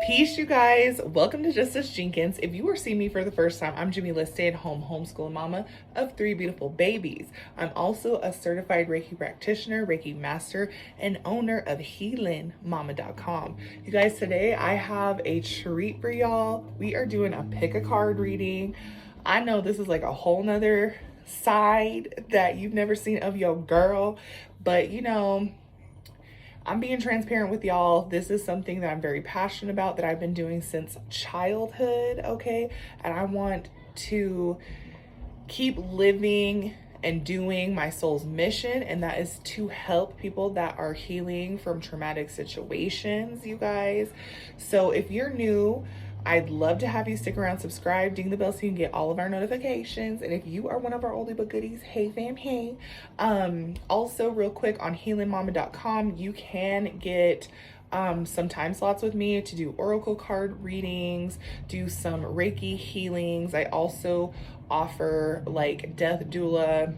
Peace, you guys. Welcome to Just Us Jenkins. If you are seeing me for the first time, I'm Jamillah, stay-at-home homeschooling mama of 3 beautiful babies. I'm also a certified Reiki practitioner, Reiki master, and owner of HealingMama.com. You guys, today I have a treat for y'all. We are doing a pick a card reading. I know this is like a whole nother side that you've never seen of your girl, but you know, I'm being transparent with y'all. This is something that I'm very passionate about, that I've been doing since childhood, okay? And I want to keep living and doing my soul's mission, and that is to help people that are healing from traumatic situations, you guys. So if you're new, I'd love to have you stick around, subscribe, ding the bell so you can get all of our notifications. And if you are one of our oldie but goodies, hey fam, hey. Also real quick, on HealingMama.com, you can get some time slots with me to do oracle card readings, do some Reiki healings. I also offer like death doula,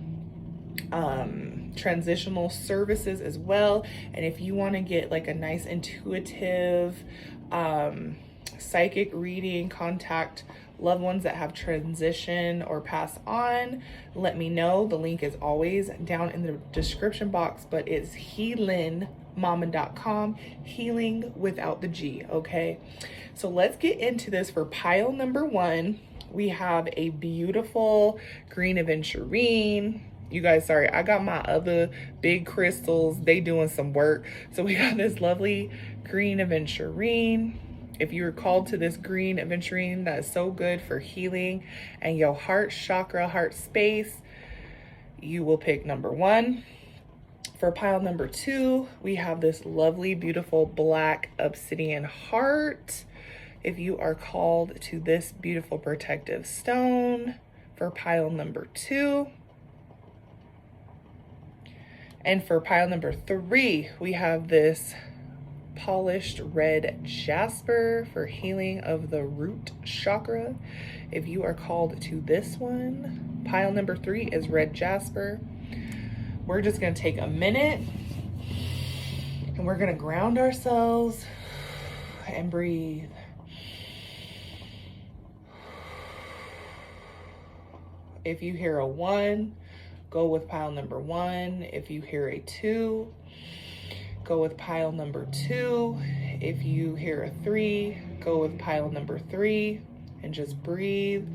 transitional services as well. And if you want to get like a nice intuitive, psychic reading, contact loved ones that have transitioned or passed on, let me know. The link is always down in the description box, but it's HealingMama.com, healing without the G, okay? So let's get into this. For pile number 1, we have a beautiful green aventurine. You guys, sorry, I got my other big crystals. They doing some work. So we got this lovely green aventurine. If you're called to this green aventurine, that is so good for healing and your heart chakra, heart space, you will pick number 1. For pile number 2, we have this lovely, beautiful black obsidian heart. If you are called to this beautiful protective stone, for pile number 2. And for pile number 3, we have this polished red jasper for healing of the root chakra. If you are called to this one, pile number 3 is red jasper. We're just going to take a minute and we're going to ground ourselves and breathe. If you hear a 1, go with pile number 1. If you hear a 2, go with pile number 2. If you hear a 3, go with pile number 3 and just breathe.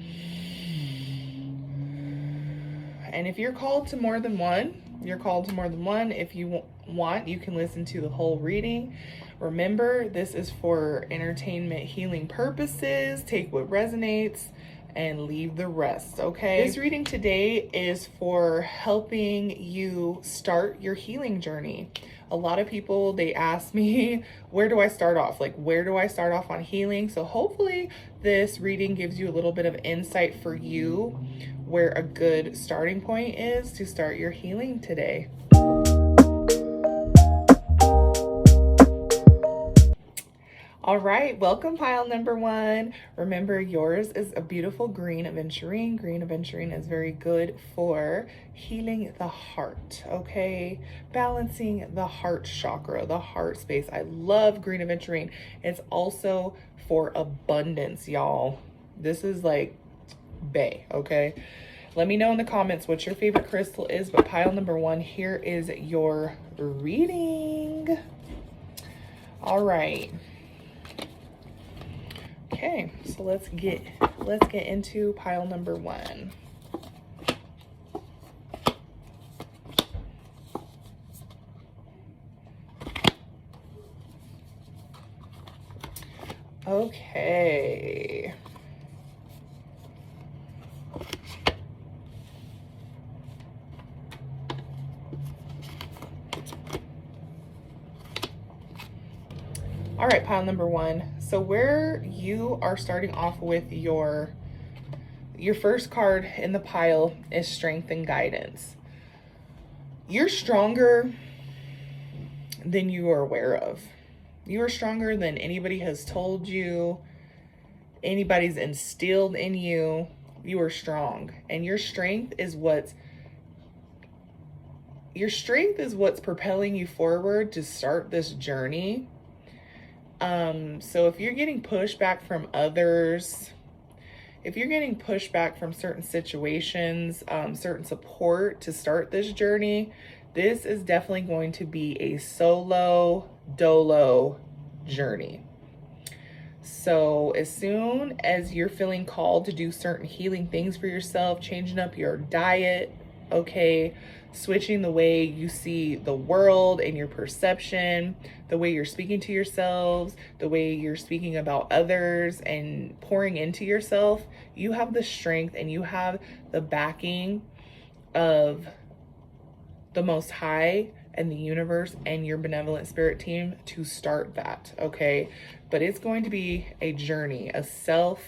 And if you're called to more than one, you're called to more than one. If you want, you can listen to the whole reading. Remember, this is for entertainment healing purposes. Take what resonates and leave the rest, okay? This reading today is for helping you start your healing journey. A lot of people, they ask me, where do I start off? Like, where do I start off on healing? So hopefully this reading gives you a little bit of insight for you where a good starting point is to start your healing today. All right, welcome pile number 1. Remember, yours is a beautiful green aventurine. Green aventurine is very good for healing the heart, okay? Balancing the heart chakra, the heart space. I love green aventurine. It's also for abundance, y'all. This is like bae, okay? Let me know in the comments what your favorite crystal is, but pile number 1, here is your reading. All right. Okay, so let's get into pile number 1. Okay. All right, pile number 1. So where you are starting off with your first card in the pile is strength and guidance. You're stronger than you are aware of. You are stronger than anybody has told you, anybody's instilled in you. You are strong, and your strength is what's propelling you forward to start this journey So if you're getting pushback from others, if you're getting pushback from certain situations, certain support to start this journey, this is definitely going to be a solo dolo journey. So as soon as you're feeling called to do certain healing things for yourself, changing up your diet, okay, switching the way you see the world and your perception, the way you're speaking to yourselves, the way you're speaking about others and pouring into yourself, you have the strength and you have the backing of the Most High and the universe and your benevolent spirit team to start that, okay? But it's going to be a journey, a self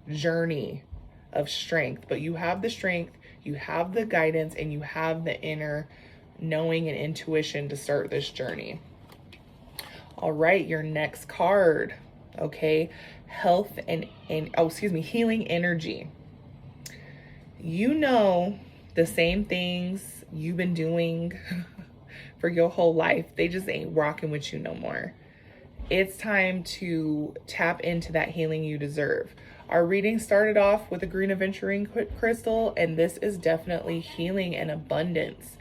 journey of strength. But you have the strength, you have the guidance, and you have the inner knowing and intuition to start this journey. All right, your next card, okay? Health and healing energy. You know the same things you've been doing for your whole life, they just ain't rocking with you no more. It's time to tap into that healing you deserve. Our reading started off with a green aventurine crystal, and this is definitely healing and abundance.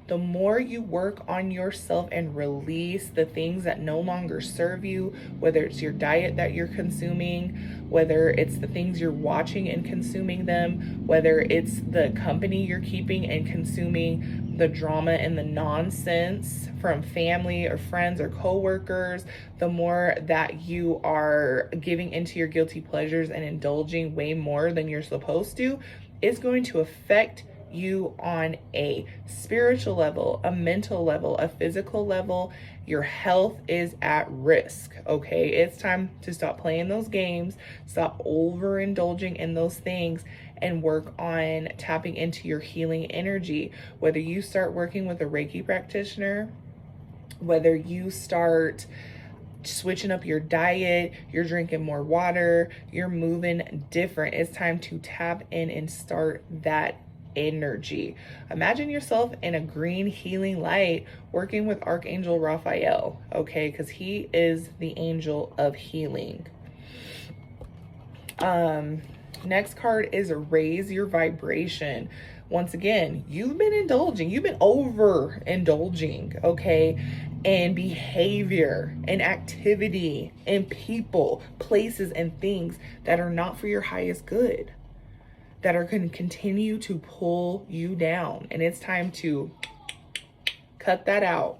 The more you work on yourself and release the things that no longer serve you, whether it's your diet that you're consuming, whether it's the things you're watching and consuming them, whether it's the company you're keeping and consuming the drama and the nonsense from family or friends or coworkers, the more that you are giving into your guilty pleasures and indulging way more than you're supposed to, it's going to affect you on a spiritual level, a mental level, a physical level. Your health is at risk, okay? It's time to stop playing those games, stop overindulging in those things, and work on tapping into your healing energy. Whether you start working with a Reiki practitioner, whether you start switching up your diet, you're drinking more water, you're moving different, it's time to tap in and start that energy. Imagine yourself in a green healing light working with Archangel Raphael, okay? Because he is the angel of healing. Next card is raise your vibration. Once again, you've been indulging, you've been overindulging, okay? And behavior and activity and people, places, and things that are not for your highest good, that are going to continue to pull you down. And it's time to cut that out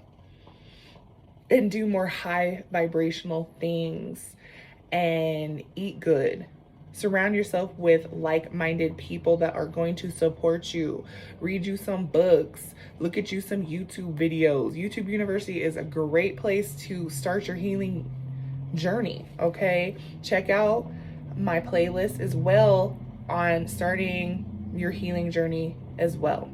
and do more high vibrational things and eat good. Surround yourself with like-minded people that are going to support you. Read you some books. Look at you some YouTube videos. YouTube University is a great place to start your healing journey, okay? Check out my playlist as well on starting your healing journey as well.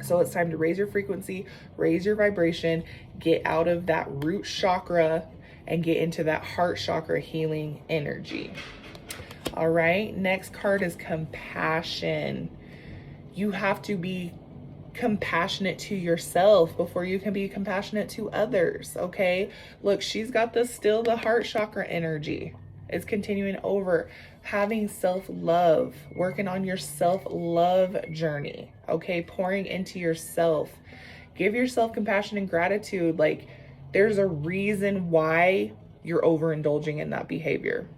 So it's time to raise your frequency, raise your vibration, get out of that root chakra and get into that heart chakra healing energy. All right, next card is compassion. You have to be compassionate to yourself before you can be compassionate to others, okay? Look, she's got the heart chakra energy. It's continuing over, having self-love, working on your self-love journey, okay? Pouring into yourself. Give yourself compassion and gratitude. Like, there's a reason why you're overindulging in that behavior.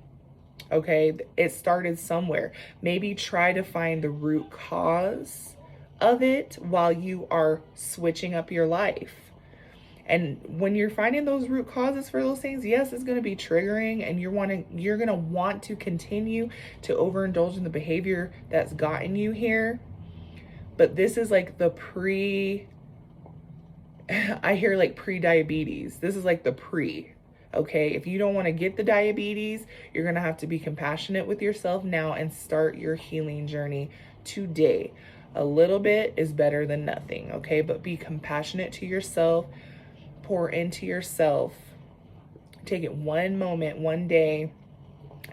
Okay, it started somewhere. Maybe try to find the root cause of it while you are switching up your life. And when you're finding those root causes for those things, yes, it's going to be triggering, and you're going to want to continue to overindulge in the behavior that's gotten you here. But this is like the I hear like pre-diabetes. This is like the pre. Okay, if you don't want to get the diabetes, you're going to have to be compassionate with yourself now and start your healing journey today. A little bit is better than nothing, okay? But be compassionate to yourself, pour into yourself, take it one moment, one day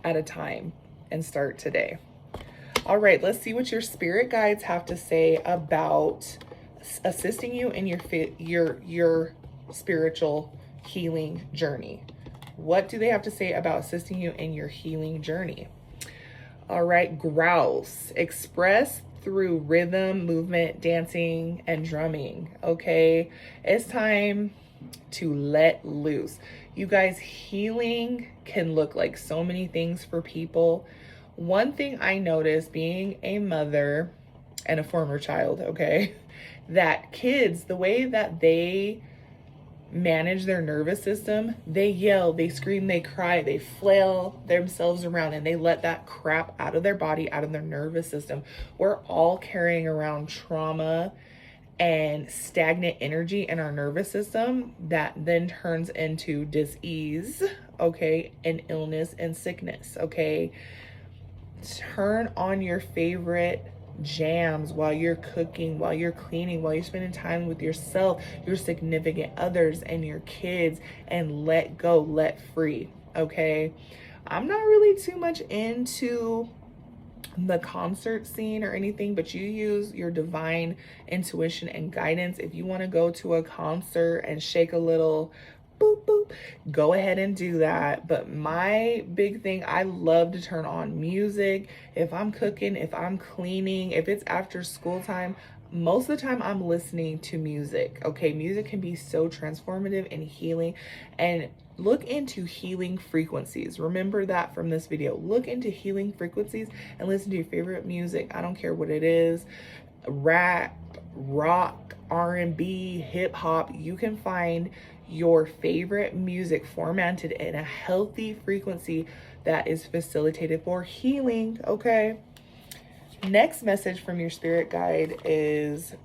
at a time, and start today. All right, let's see what your spirit guides have to say about assisting you in your spiritual healing journey. What do they have to say about assisting you in your healing journey? All right, grouse. Express through rhythm, movement, dancing, and drumming. Okay, it's time to let loose. You guys, healing can look like so many things for people. One thing I noticed being a mother and a former child, okay, that kids, the way that they manage their nervous system, they yell, they scream, they cry, they flail themselves around, and they let that crap out of their body, out of their nervous system. We're all carrying around trauma and stagnant energy in our nervous system that then turns into dis-ease, okay, and illness and sickness, okay? Turn on your favorite jams while you're cooking, while you're cleaning, while you're spending time with yourself, your significant others, and your kids, and let go, let free, okay? I'm not really too much into the concert scene or anything, but you use your divine intuition and guidance. If you want to go to a concert and shake a little boop boop, go ahead and do that. But my big thing, I love to turn on music. If I'm cooking, if I'm cleaning, if it's after school time, most of the time I'm listening to music. Okay, music can be so transformative and healing. And look into healing frequencies. Remember that from this video. Look into healing frequencies and listen to your favorite music. I don't care what it is, rap, rock, R&B, hip hop. You can find your favorite music formatted in a healthy frequency that is facilitated for healing, okay? Next message from your spirit guide is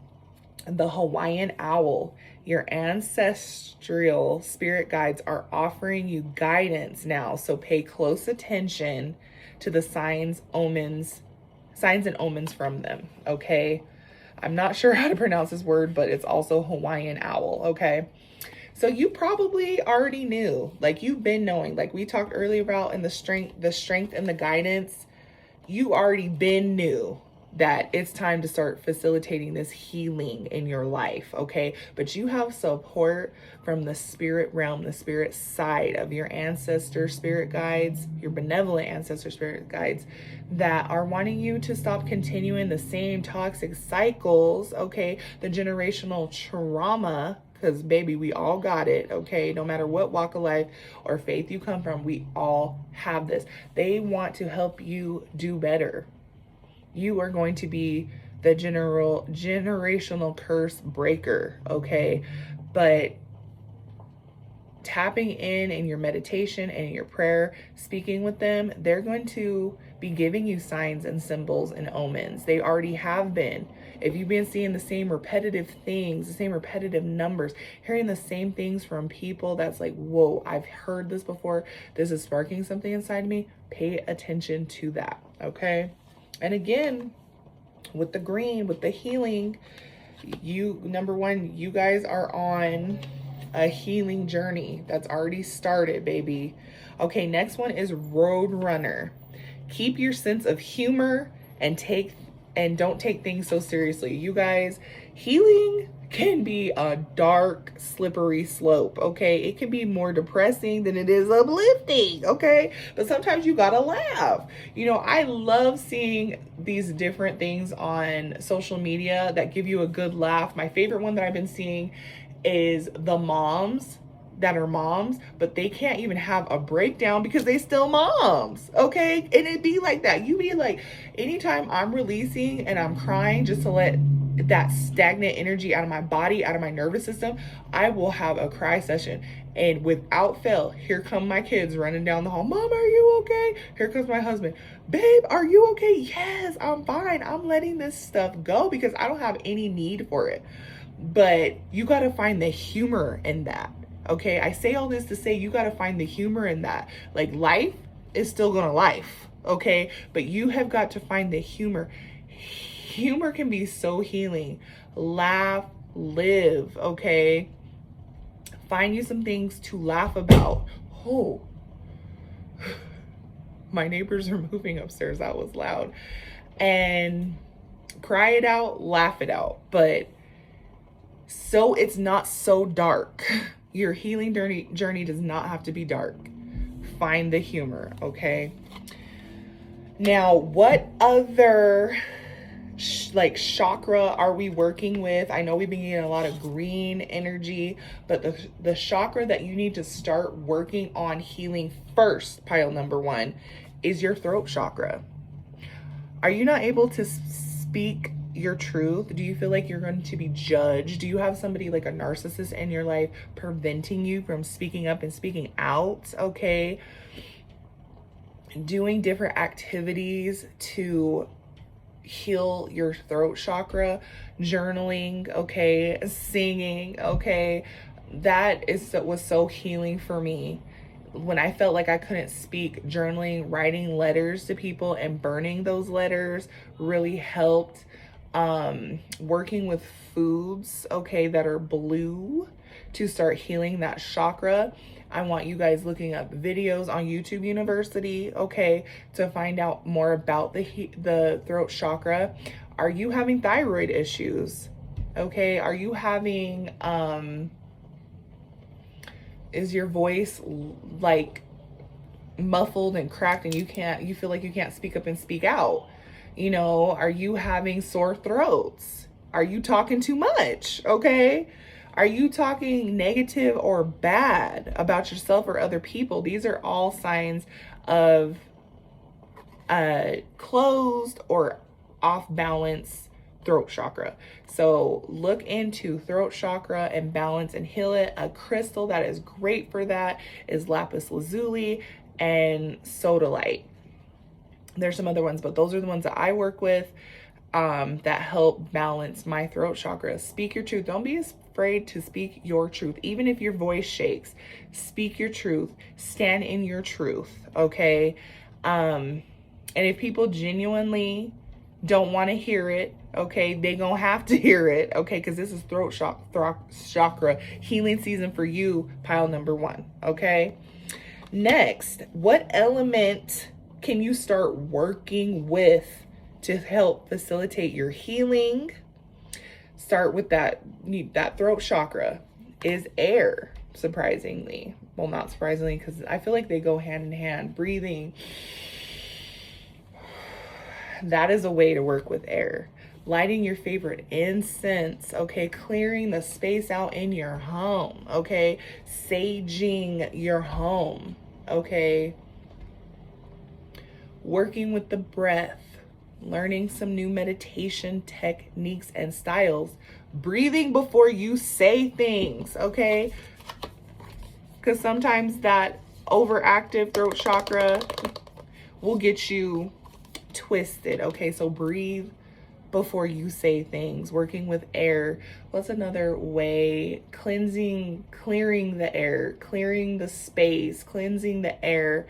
the Hawaiian owl. Your ancestral spirit guides are offering you guidance now, so pay close attention to the signs and omens from them, okay? I'm not sure how to pronounce this word, but it's also Hawaiian owl, okay? So you probably already knew, like you've been knowing, like we talked earlier about in the strength and the guidance, you already been knew that it's time to start facilitating this healing in your life, okay? But you have support from the spirit realm, the spirit side of your ancestor spirit guides, your benevolent ancestor spirit guides that are wanting you to stop continuing the same toxic cycles, okay? The generational trauma, because baby, we all got it, okay? No matter what walk of life or faith you come from, we all have this. They want to help you do better. You are going to be the generational curse breaker, okay? But tapping in your meditation and your prayer, speaking with them, they're going to be giving you signs and symbols and omens. They already have been. If you've been seeing the same repetitive things, the same repetitive numbers, hearing the same things from people that's like, whoa, I've heard this before, this is sparking something inside me, pay attention to that, okay? And again, with the green, with the healing, number one, you guys are on a healing journey that's already started, baby. Okay, next one is Roadrunner. Keep your sense of humor and don't take things so seriously. You guys, healing can be a dark, slippery slope, okay? It can be more depressing than it is uplifting, okay? But sometimes you gotta laugh. You know, I love seeing these different things on social media that give you a good laugh. My favorite one that I've been seeing is the moms that are moms, but they can't even have a breakdown because they still moms, okay? And it'd be like that. You be like, anytime I'm releasing and I'm crying just to let that stagnant energy out of my body, out of my nervous system, I will have a cry session. And without fail, here come my kids running down the hall. Mom, are you okay? Here comes my husband. Babe, are you okay? Yes, I'm fine. I'm letting this stuff go because I don't have any need for it. But you got to find the humor in that. Okay, I say all this to say you got to find the humor in that. Like, life is still gonna life, okay? But you have got to find the humor. Humor can be so healing. Laugh, live, okay? Find you some things to laugh about. Oh, my neighbors are moving upstairs. That was loud. And cry it out, laugh it out. But so it's not so dark. Your healing journey does not have to be dark. find the humor, okay? Now, what other like chakra are we working with? I know we've been getting a lot of green energy, but the chakra that you need to start working on healing first, pile number one, is your throat chakra. Are you not able to speak your truth? Do you feel like you're going to be judged? Do you have somebody like a narcissist in your life preventing you from speaking up and speaking out? Okay. Doing different activities to heal your throat chakra, journaling, okay, singing, okay. That was so healing for me. When I felt like I couldn't speak, journaling, writing letters to people and burning those letters really helped. Working with foods, okay, that are blue to start healing that chakra. I want you guys looking up videos on YouTube University, okay, to find out more about the throat chakra. Are you having thyroid issues? Okay, are you having, is your voice like muffled and cracked and you feel like you can't speak up and speak out? You know, are you having sore throats? Are you talking too much? Okay. Are you talking negative or bad about yourself or other people? These are all signs of closed or off balance throat chakra. So look into throat chakra and balance and heal it. A crystal that is great for that is lapis lazuli and sodalite. There's some other ones, but those are the ones that I work with that help balance my throat chakra. Speak your truth. Don't be afraid to speak your truth. Even if your voice shakes, speak your truth. Stand in your truth, okay? And if people genuinely don't want to hear it, okay, they gonna have to hear it, okay? Because this is throat chakra healing season for you, pile number one, okay? Next, what element can you start working with to help facilitate your healing? Start with that throat chakra is air, surprisingly. Well, not surprisingly, because I feel like they go hand in hand. Breathing. That is a way to work with air. Lighting your favorite incense, okay? Clearing the space out in your home, okay? Saging your home, okay? Working with the breath, learning some new meditation techniques and styles, breathing before you say things, okay? Because sometimes that overactive throat chakra will get you twisted, okay? So breathe before you say things. Working with air. What's another way? Clearing the air, clearing the space, cleansing the air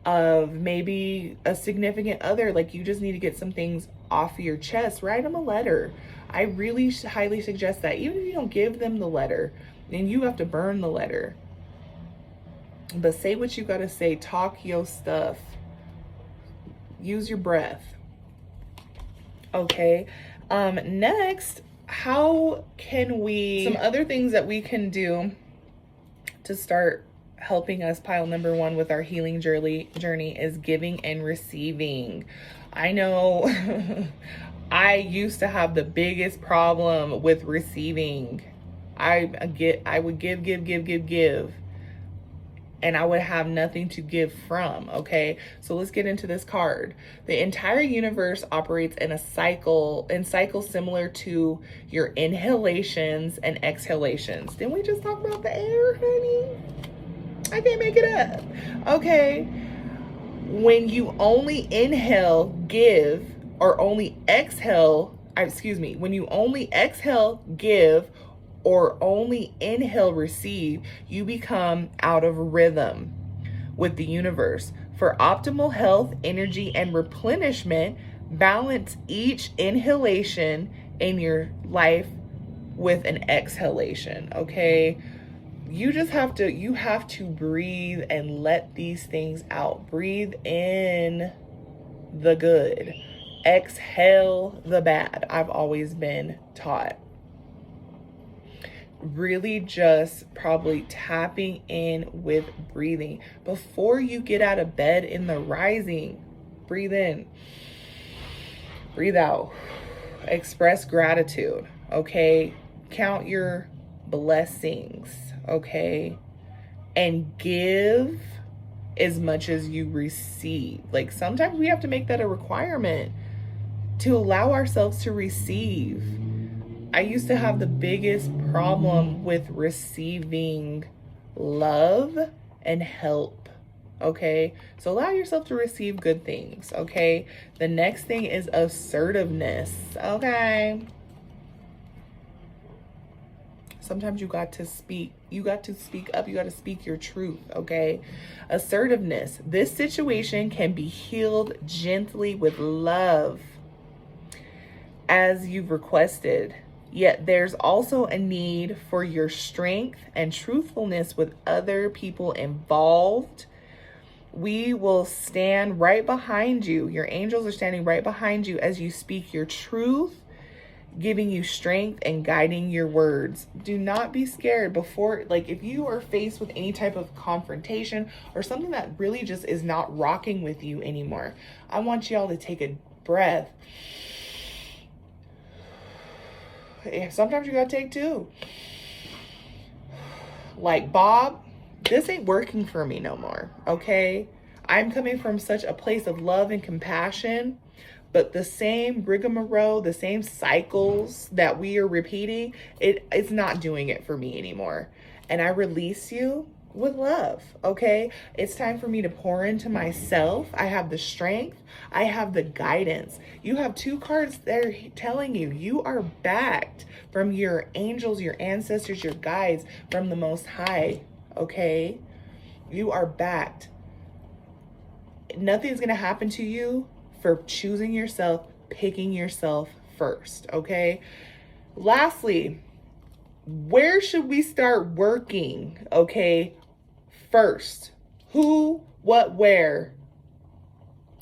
of maybe a significant other. Like you just need to get some things off your chest. Write them a letter. I really highly suggest that. Even if you don't give them the letter, then you have to burn the letter. But say what you gotta say. Talk your stuff. Use your breath. Okay. Next, how can we, some other things that we can do to start helping us, pile number one, with our healing journey is giving and receiving. I know I used to have the biggest problem with receiving. I would give, and I would have nothing to give from, okay? So let's get into this card. The entire universe operates in a cycle, similar to your inhalations and exhalations. Didn't we just talk about the air, honey? I can't make it up, okay? When you only inhale, give, or only exhale, when you only exhale, give, or only inhale, receive, you become out of rhythm with the universe. For optimal health, energy, and replenishment, balance each inhalation in your life with an exhalation, okay? You have to breathe and let these things out. Breathe in the good. Exhale the bad. I've always been taught. really just probably tapping in with breathing. Before you get out of bed in the rising, breathe in, breathe out, express gratitude, okay? Count your blessings, okay? And give as much as you receive. Like, sometimes we have to make that a requirement to allow ourselves to receive. I used to have the biggest problem with receiving love and help, okay? So allow yourself to receive good things, okay? The next thing is assertiveness, okay? Sometimes you got to speak. You got to speak up. You got to speak your truth, okay? Assertiveness. This situation can be healed gently with love as you've requested. Yet there's also a need for your strength and truthfulness with other people involved. We will stand right behind you. Your angels are standing right behind you as you speak your truth, giving you strength and guiding your words. Do not be scared before, like, if you are faced with any type of confrontation or something that really just is not rocking with you anymore, I want y'all to take a breath. Sometimes you gotta take two. Like, Bob, this ain't working for me no more, okay? I'm coming from such a place of love and compassion, but the same rigmarole, the same cycles that we are repeating, it's not doing it for me anymore. And I release you with love, okay? It's time for me to pour into myself. I have the strength. I have the guidance. You have two cards that are telling you you are backed from your angels, your ancestors, your guides from the Most High, okay? You are backed. Nothing's going to happen to you for choosing yourself, picking yourself first, okay? Lastly, where should we start working, okay? First, who, what, where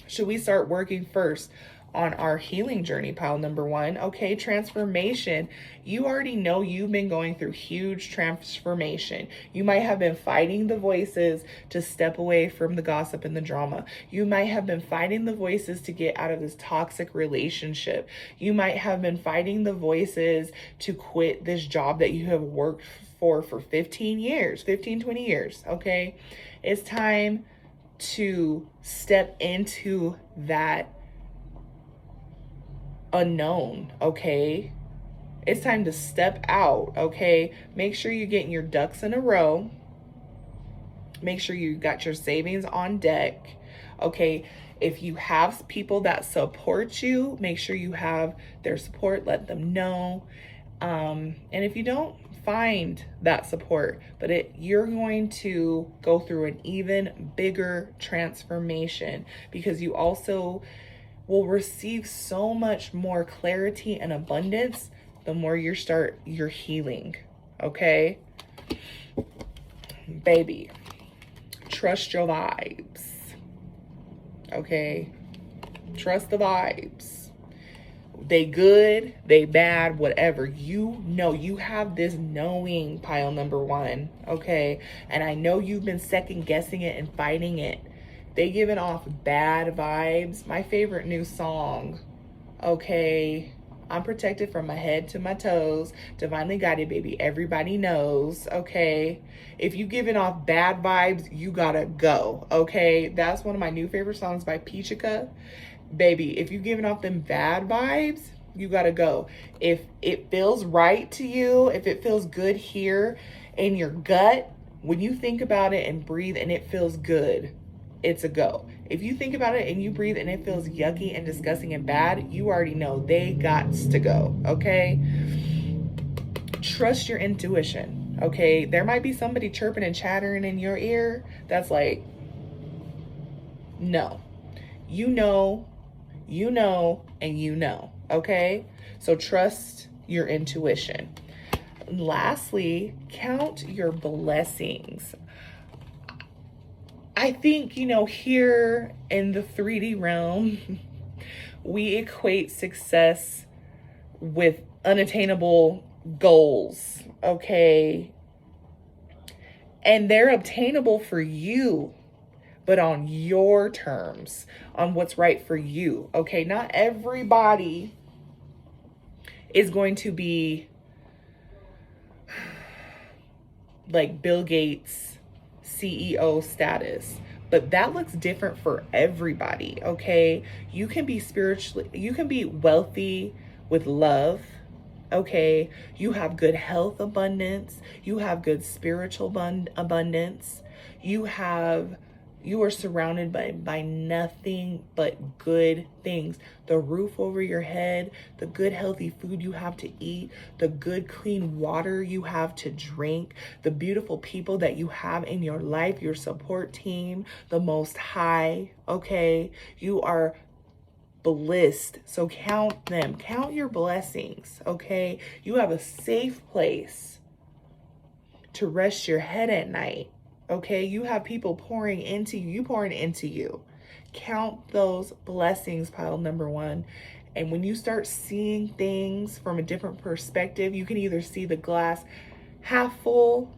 should we start working first on our healing journey? Pile number one, okay, transformation. You already know you've been going through huge transformation. You might have been fighting the voices to step away from the gossip and the drama. You might have been fighting the voices to get out of this toxic relationship. You might have been fighting the voices to quit this job that you have worked for 15 years, 15, 20 years, okay? It's time to step into that unknown, okay? It's time to step out, okay? Make sure you're getting your ducks in a row. Make sure you got your savings on deck, okay? If you have people that support you, make sure you have their support, let them know. And if you don't, find that support, but you're going to go through an even bigger transformation because you also will receive so much more clarity and abundance the more you start your healing, okay? Baby, trust your vibes, okay? Trust the vibes. They good, they bad, whatever. You know, you have this knowing, pile number one, okay? And I know you've been second guessing it and fighting it. They giving off bad vibes. My favorite new song, okay? I'm protected from my head to my toes. Divinely guided, baby. Everybody knows, okay? If you giving off bad vibes, you gotta go, okay? That's one of my new favorite songs by Peachica. Baby, if you giving off them bad vibes, you gotta go. If it feels right to you, if it feels good here in your gut, when you think about it and breathe and it feels good, it's a go. If you think about it and you breathe and it feels yucky and disgusting and bad, you already know they gots to go, okay? Trust your intuition, okay? There might be somebody chirping and chattering in your ear that's like, no. You know, and you know, okay? So trust your intuition. Lastly, count your blessings. I think, here in the 3D realm, we equate success with unattainable goals, okay? And they're obtainable for you, but on your terms, on what's right for you, okay? Not everybody is going to be like Bill Gates CEO status, but that looks different for everybody, okay? You can be wealthy with love, okay? You have good health abundance, you have good spiritual abundance, you are surrounded by nothing but good things. The roof over your head, the good healthy food you have to eat, the good clean water you have to drink, the beautiful people that you have in your life, your support team, the Most High, okay? You are blessed. So count them. Count your blessings, okay? You have a safe place to rest your head at night. Okay, you have people pouring into you, pouring into you. Count those blessings, pile number one. And when you start seeing things from a different perspective, you can either see the glass half full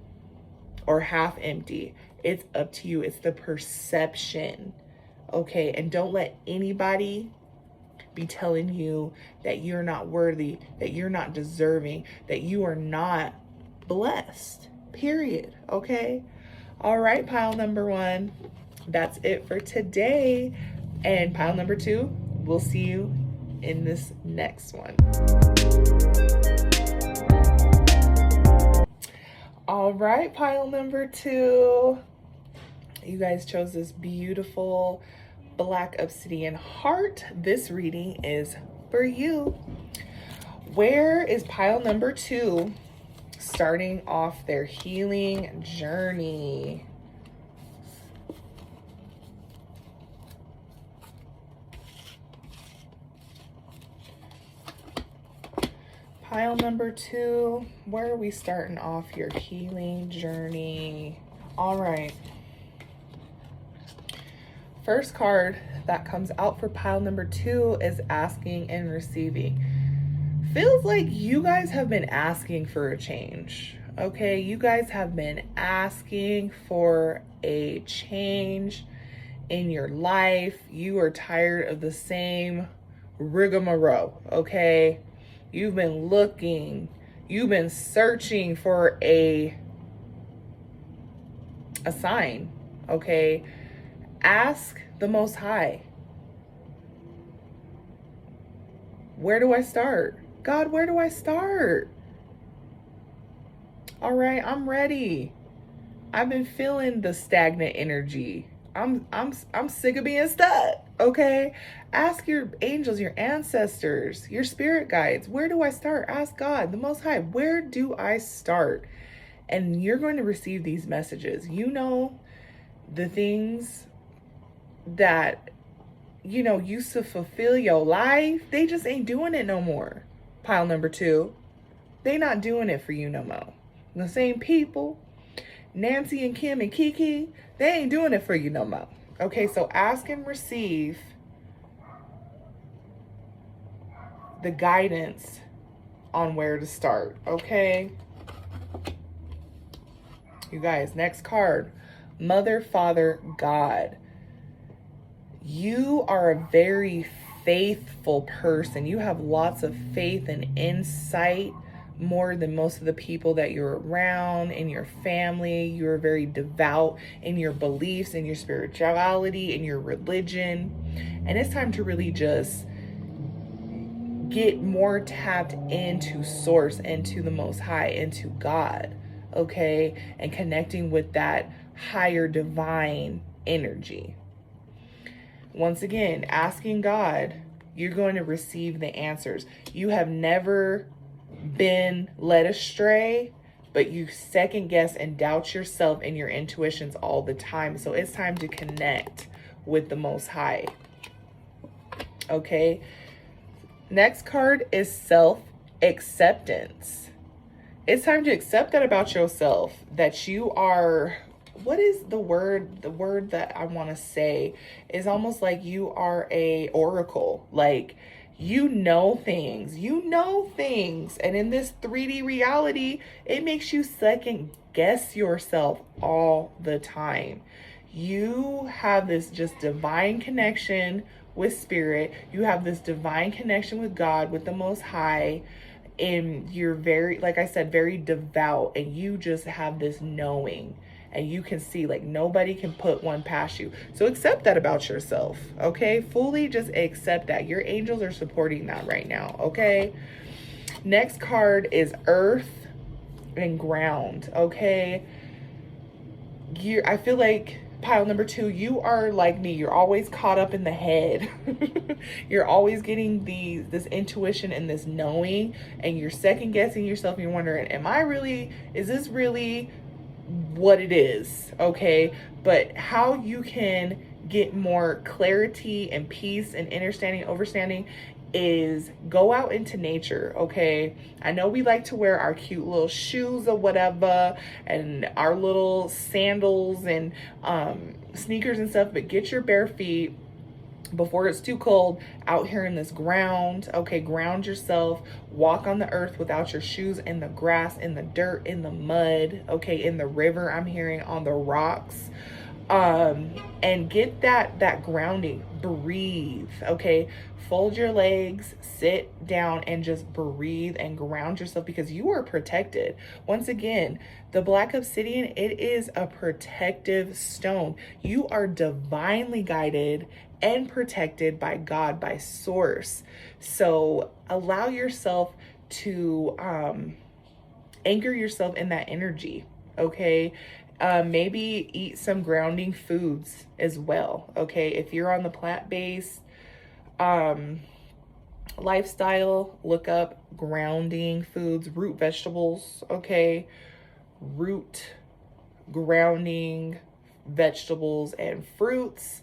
or half empty. It's up to you. It's the perception. Okay, and don't let anybody be telling you that you're not worthy, that you're not deserving, that you are not blessed. Period. Okay. All right, pile number one, that's it for today. And pile number two, we'll see you in this next one. All right, pile number two. You guys chose this beautiful black obsidian heart. This reading is for you. Where is pile number two starting off their healing journey? Pile number two, where are we starting off your healing journey? All right. First card that comes out for pile number two is asking and receiving. Feels like you guys have been asking for a change, okay? You guys have been asking for a change in your life. You are tired of the same rigmarole, okay? You've been looking, you've been searching for a sign, okay? Ask the Most High. Where do I start? God, where do I start? All right, I'm ready. I've been feeling the stagnant energy. I'm sick of being stuck, okay? Ask your angels, your ancestors, your spirit guides. Where do I start? Ask God, the Most High, where do I start? And you're going to receive these messages. You know, the things that, you know, used to fulfill your life, they just ain't doing it no more. Pile number two, they not doing it for you no more. The same people, Nancy and Kim and Kiki, they ain't doing it for you no more. Okay, so ask and receive the guidance on where to start, okay? You guys, next card, Mother, Father, God. You are a very faithful person. You have lots of faith and insight, more than most of the people that you're around in your family. You're very devout in your beliefs, in your spirituality, in your religion. And it's time to really just get more tapped into source, into the Most High, into God, okay? And connecting with that higher divine energy. Once again, asking God, you're going to receive the answers. You have never been led astray, but you second guess and doubt yourself and your intuitions all the time. So it's time to connect with the Most High. Okay. Next card is self-acceptance. It's time to accept that about yourself, that you are, what is the word? The word that I want to say is almost like you are a oracle. Like You know things. You know things. And in this 3D reality, it makes you second guess yourself all the time. You have this just divine connection with spirit. You have this divine connection with God, with the Most High. And you're very, like I said, very devout. And you just have this knowing. And you can see like nobody can put one past you. So accept that about yourself, okay? Fully just accept that. Your angels are supporting that right now, okay? Next card is Earth and Ground, okay? I feel like pile number 2, you are like me. You're always caught up in the head. You're always getting this intuition and this knowing, and you're second guessing yourself and you're wondering, is this really what it is, okay? But how you can get more clarity and peace and understanding is go out into nature, okay? I know we like to wear our cute little shoes or whatever and our little sandals and sneakers and stuff, but get your bare feet before it's too cold out here in this ground, okay? Ground yourself, walk on the earth without your shoes, in the grass, in the dirt, in the mud, okay? In the river, I'm hearing, on the rocks, and get that grounding. Breathe, okay? Fold your legs, sit down, and just breathe and ground yourself, because you are protected. Once again, the black obsidian, it is a protective stone. You are divinely guided and protected by God, by source. So allow yourself to anchor yourself in that energy, okay? Maybe eat some grounding foods as well, okay? If you're on the plant-based lifestyle, look up grounding foods, root vegetables, okay? Root grounding vegetables and fruits.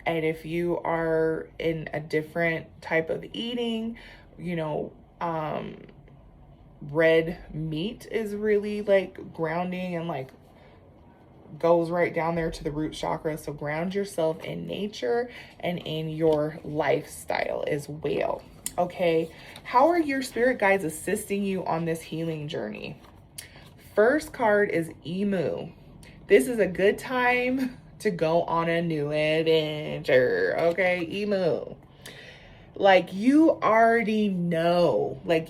And if you are in a different type of eating, you know, red meat is really like grounding and like goes right down there to the root chakra. So ground yourself in nature and in your lifestyle as well. Okay. How are your spirit guides assisting you on this healing journey? First card is Emu. This is a good time to go on a new adventure, okay? Emu. Like you already know, like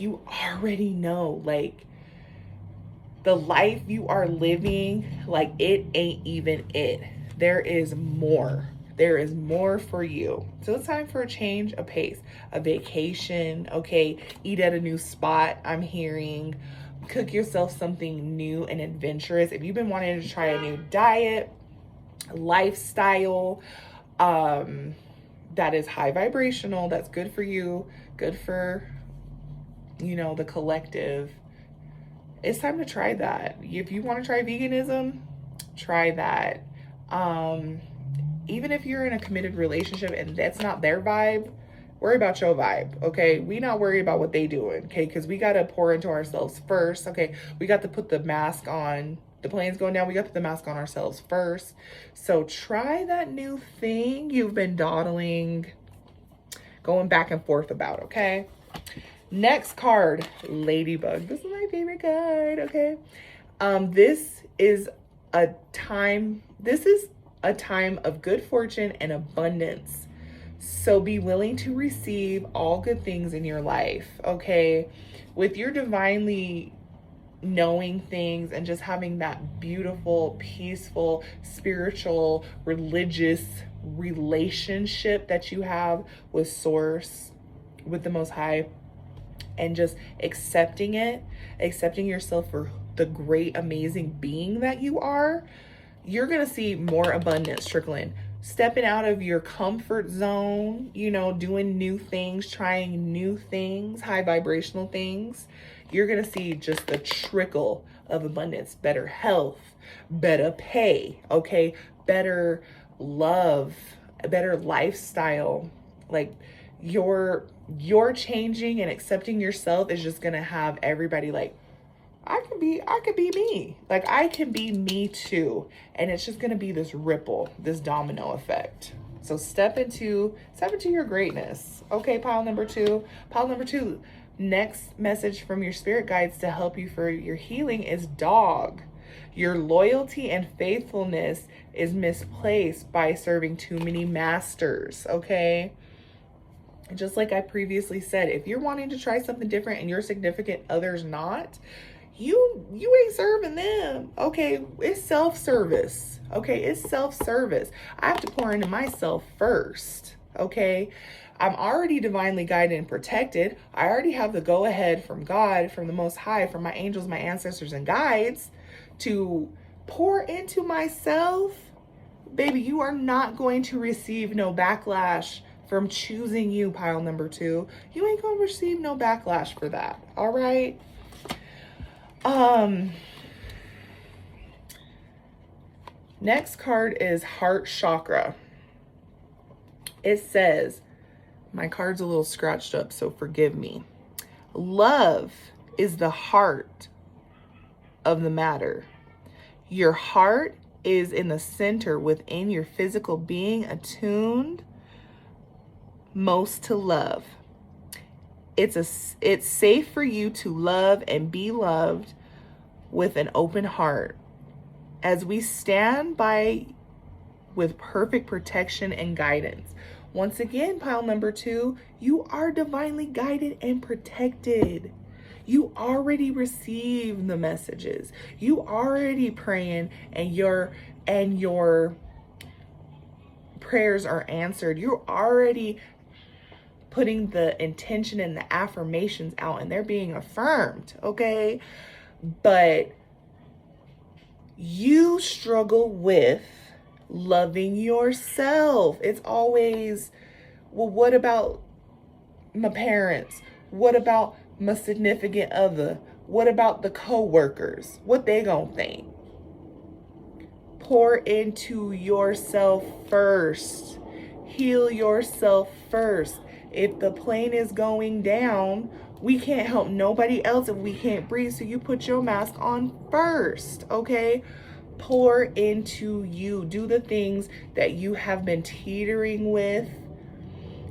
the life you are living, like it ain't even it. There is more. There is more for you. So it's time for a change of pace, a vacation, okay? Eat at a new spot, I'm hearing. Cook yourself something new and adventurous. If you've been wanting to try a new diet, lifestyle, that is high vibrational, that's good for you, good for, you know, the collective, it's time to try that. If you want to try veganism, try that. Even if you're in a committed relationship and that's not their vibe, worry about your vibe, okay? We not worry about what they doing, okay? Because we got to pour into ourselves first, okay? We got to put the mask on. The plane's going down, we got to put the mask on ourselves first. So try that new thing you've been dawdling, going back and forth about, okay? Next card, Ladybug. This is my favorite card, okay? This is a time of good fortune and abundance. So be willing to receive all good things in your life, okay? With your divinely knowing things and just having that beautiful, peaceful, spiritual, religious relationship that you have with Source, with the Most High, and just accepting yourself for the great, amazing being that you are, you're gonna see more abundance trickle in. Stepping out of your comfort zone, you know, doing new things, trying new things, high vibrational things, you're gonna see just the trickle of abundance, better health, better pay, okay, better love, a better lifestyle. Like you're changing and accepting yourself is just gonna have everybody like, I could be me. Like I can be me too. And it's just gonna be this ripple, this domino effect. So step into your greatness. Okay, pile number two. Pile number two, next message from your spirit guides to help you for your healing is dog. Your loyalty and faithfulness is misplaced by serving too many masters, okay? Just like I previously said, if you're wanting to try something different and your significant other's not, you ain't serving them, okay? It's self-service, okay? It's self-service. I have to pour into myself first, okay? I'm already divinely guided and protected. I already have the go-ahead from God, from the Most High, from my angels, my ancestors, and guides to pour into myself. Baby, you are not going to receive no backlash from choosing you, pile number two. You ain't gonna receive no backlash for that, all right? Next card is heart chakra. It says, my card's a little scratched up, so forgive me. Love is the heart of the matter. Your heart is in the center within your physical being, attuned most to love. It's safe for you to love and be loved with an open heart. As we stand by with perfect protection and guidance. Once again, pile number two, you are divinely guided and protected. You already received the messages. You already praying and your prayers are answered. You're already putting the intention and the affirmations out and they're being affirmed, okay? But you struggle with loving yourself. It's always, well, what about my parents? What about my significant other? What about the co-workers? What they gonna think? Pour into yourself first. Heal yourself first. If the plane is going down, we can't help nobody else if we can't breathe. So you put your mask on first, okay? Pour into you. Do the things that you have been teetering with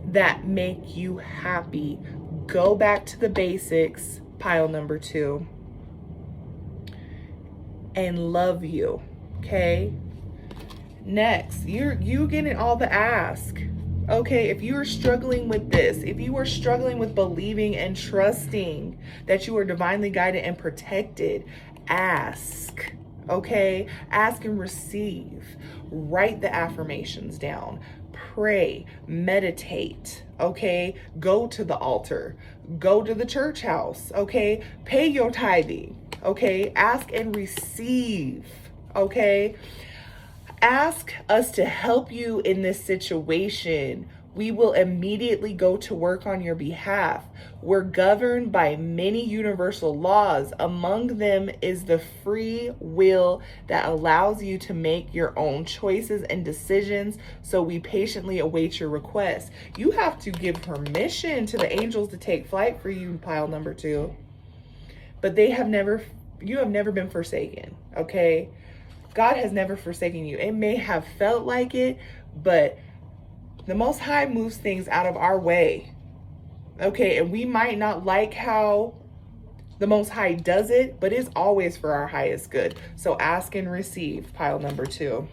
that make you happy. Go back to the basics, pile number two, and love you, okay? Next, you getting all the ask. Okay, if you are struggling with this, if you are struggling with believing and trusting that you are divinely guided and protected, ask, okay? Ask and receive. Write the affirmations down. Pray, meditate, okay? Go to the altar. Go to the church house, okay? Pay your tithing, okay? Ask and receive, okay? Ask us to help you in this situation. We will immediately go to work on your behalf. We're governed by many universal laws. Among them is the free will that allows you to make your own choices and decisions. So we patiently await your request. You have to give permission to the angels to take flight for you, pile number two. But you have never been forsaken, okay? God has never forsaken you. It may have felt like it, but the Most High moves things out of our way. Okay, and we might not like how the Most High does it, but it's always for our highest good. So ask and receive, pile number two.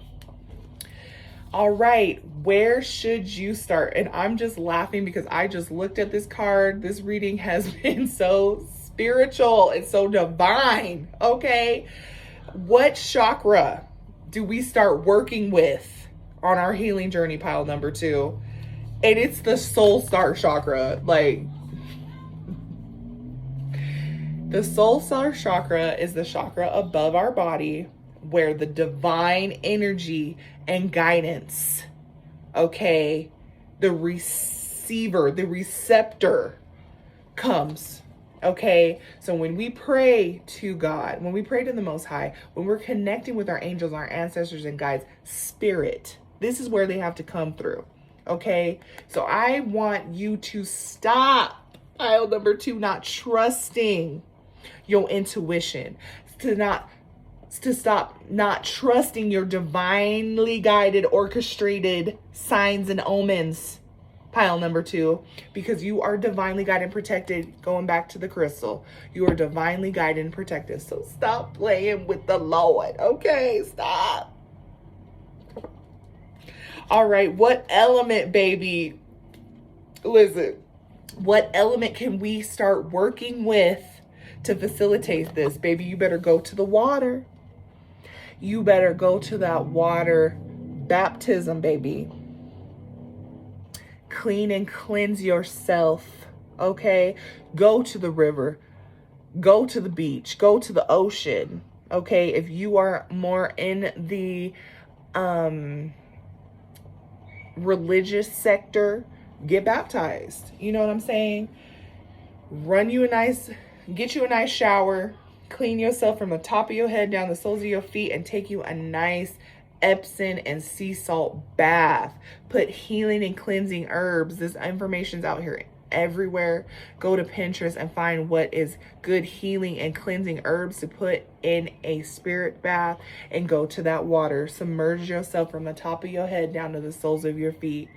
All right, where should you start? And I'm just laughing because I just looked at this card. This reading has been so spiritual and so divine, okay? What chakra do we start working with on our healing journey, pile number two? And it's the soul star chakra. Like, the soul star chakra is the chakra above our body where the divine energy and guidance, okay, the receiver, the receptor comes. Okay, so when we pray to God, when we pray to the Most High, when we're connecting with our angels, our ancestors and guides, spirit, this is where they have to come through. Okay, so I want you to stop, pile number two, not trusting your intuition, to not to stop not trusting your divinely guided, orchestrated signs and omens, pile number 2, because you are divinely guided and protected. Going back to the crystal, you are divinely guided and protected. So stop playing with the Lord, okay? Stop. All right, what element, baby? Listen, what element can we start working with to facilitate this? Baby, you better go to the water. You better go to that water baptism, baby. Clean and cleanse yourself, okay? Go to the river. Go to the beach. Go to the ocean, okay? If you are more in the religious sector, get baptized. You know what I'm saying? Get you a nice shower, clean yourself from the top of your head down the soles of your feet, and take you a nice Epsom and sea salt bath. Put healing and cleansing herbs. This information's out here everywhere. Go to Pinterest and find what is good healing and cleansing herbs to put in a spirit bath, and go to that water. Submerge yourself from the top of your head down to the soles of your feet.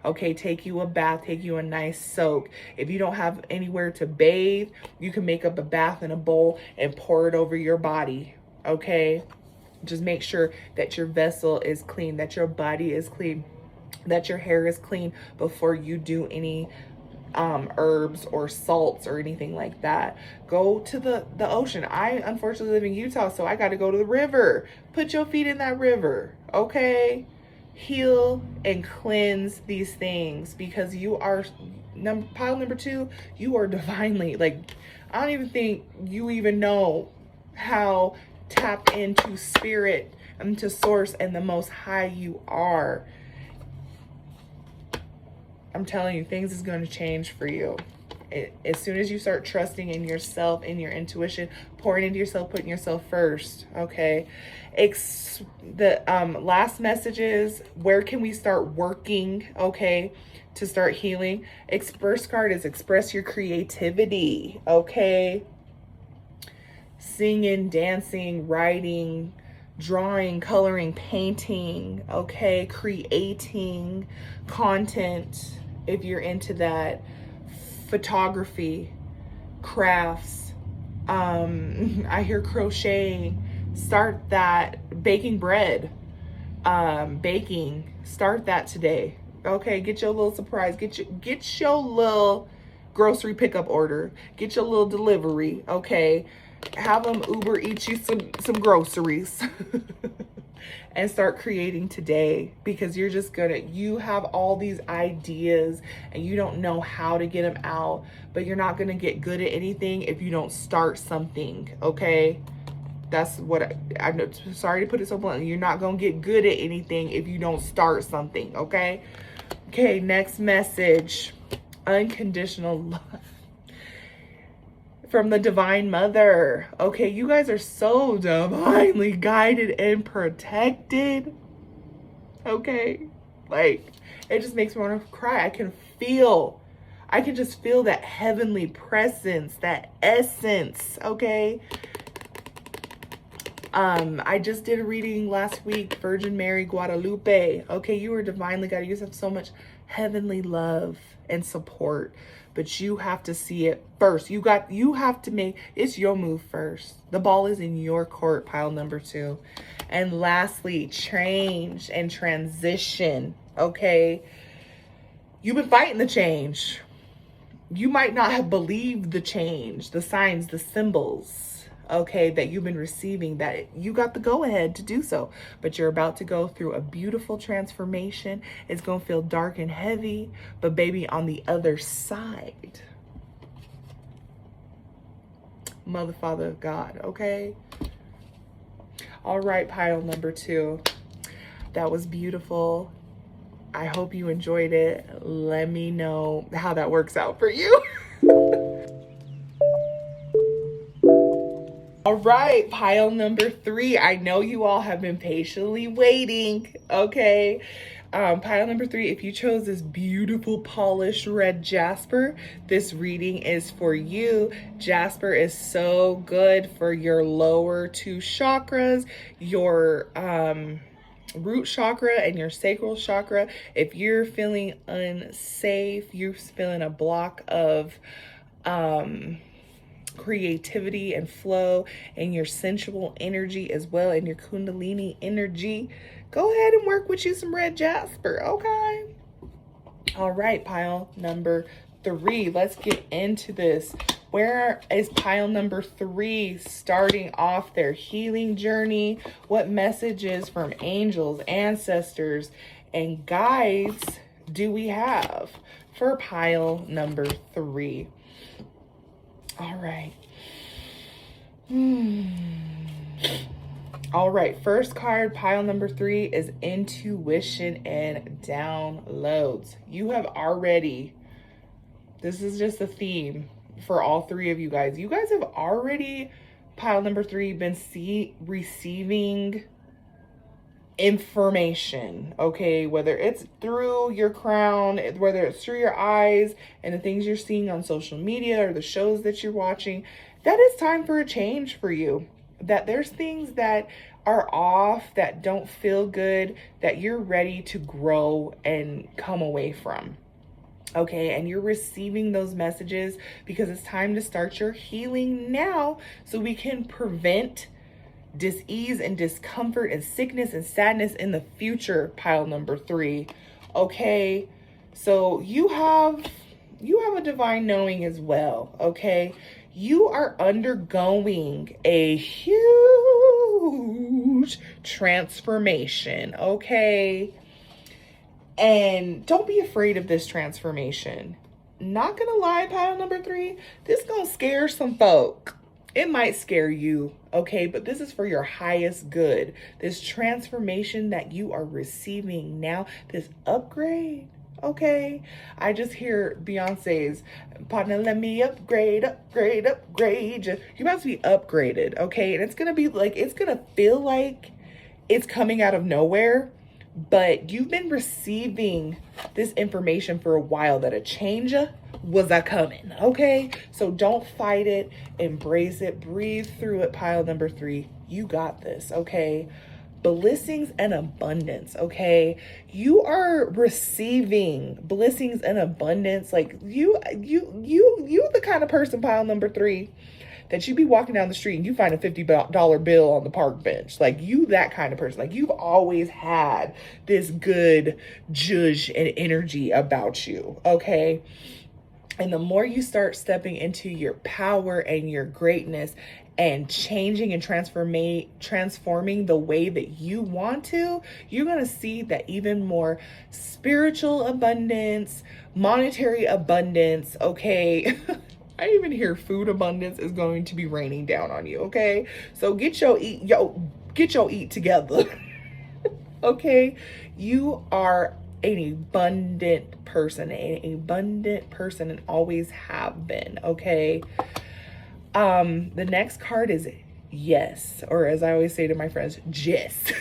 Okay, take you a bath, take you a nice soak. If you don't have anywhere to bathe, you can make up a bath in a bowl and pour it over your body, okay? Just make sure that your vessel is clean, that your body is clean, that your hair is clean before you do any herbs or salts or anything like that. Go to the ocean. I unfortunately live in Utah, so I got to go to the river. Put your feet in that river, okay? Heal and cleanse these things, because you are pile number 2. You are divinely, like, I don't even think you even know how tapped into spirit and to source and the most high you are. I'm telling you, things is going to change for you. As soon as you start trusting in yourself, in your intuition, pouring into yourself, putting yourself first, okay? The last message is, where can we start working, okay, to start healing? First card is express your creativity, okay? Singing, dancing, writing, drawing, coloring, painting, okay? Creating content, if you're into that. Photography, crafts, I hear crocheting. Start that. Baking bread, baking, start that today, okay? Get your little surprise, get your little grocery pickup order, get your little delivery, okay? Have them Uber eat you some groceries and start creating today, because you're just you have all these ideas and you don't know how to get them out, but you're not gonna get good at anything if you don't start something, okay? That's what I'm sorry to put it so bluntly. You're not gonna get good at anything if you don't start something, okay? Okay, next message. Unconditional love from the Divine Mother. Okay, you guys are so divinely guided and protected. Okay, like, it just makes me want to cry. I can just feel that heavenly presence, that essence, okay? I just did a reading last week, Virgin Mary, Guadalupe. Okay, you are divinely guided. You have so much heavenly love and support, but you have to see it first. You have to make, it's your move first. The ball is in your court, pile number 2. And lastly, change and transition, okay? You've been fighting the change. You might not have believed the change, the signs, the symbols, okay, that you've been receiving, that you got the go-ahead to do so, but you're about to go through a beautiful transformation. It's going to feel dark and heavy, but baby, on the other side, Mother, Father of God, okay? All right, pile number 2. That was beautiful. I hope you enjoyed it. Let me know how that works out for you. All right, pile number 3. I know you all have been patiently waiting, okay? Pile number 3, if you chose this beautiful polished red jasper, this reading is for you. Jasper is so good for your lower 2 chakras, your root chakra and your sacral chakra. If you're feeling unsafe, you're feeling a block of creativity and flow and your sensual energy as well, and your kundalini energy, go ahead and work with you some red jasper, okay? All right, pile number 3, let's get into this. Where is pile number 3 starting off their healing journey? What messages from angels, ancestors, and guides do we have for pile number 3? All right. All right, first card, pile number 3, is intuition and downloads. You have already, this is just a theme for all 3 of you guys. You guys have already, pile number 3, been receiving information, okay? Whether it's through your crown, whether it's through your eyes and the things you're seeing on social media or the shows that you're watching, that it's time for a change for you. That there's things that are off, that don't feel good, that you're ready to grow and come away from. Okay, and you're receiving those messages because it's time to start your healing now so we can prevent dis-ease and discomfort and sickness and sadness in the future, pile number 3. Okay, so you have a divine knowing as well, okay? You are undergoing a huge transformation, okay? And don't be afraid of this transformation. Not gonna lie, pile number 3, this gonna scare some folk. It might scare you, okay? But this is for your highest good. This transformation that you are receiving now, this upgrade, okay? I just hear Beyonce's, partner, let me upgrade, upgrade, upgrade. You're about to be upgraded, okay? And it's gonna be like, it's gonna feel like it's coming out of nowhere, but you've been receiving this information for a while that a change was a coming, okay? So don't fight it, embrace it, breathe through it, pile number 3. You got this, okay? Blessings and abundance, okay? You are receiving blessings and abundance. Like you the kind of person, pile number 3, that you be walking down the street and you find a $50 bill on the park bench. Like you, that kind of person. Like you've always had this good zhuzh and energy about you, okay? And the more you start stepping into your power and your greatness and changing and transforming the way that you want to, you're going to see that even more spiritual abundance, monetary abundance, okay? I even hear food abundance is going to be raining down on you, okay? So get your eat together. Okay? You are an abundant person and always have been, okay? The next card is yes, or as I always say to my friends, yes.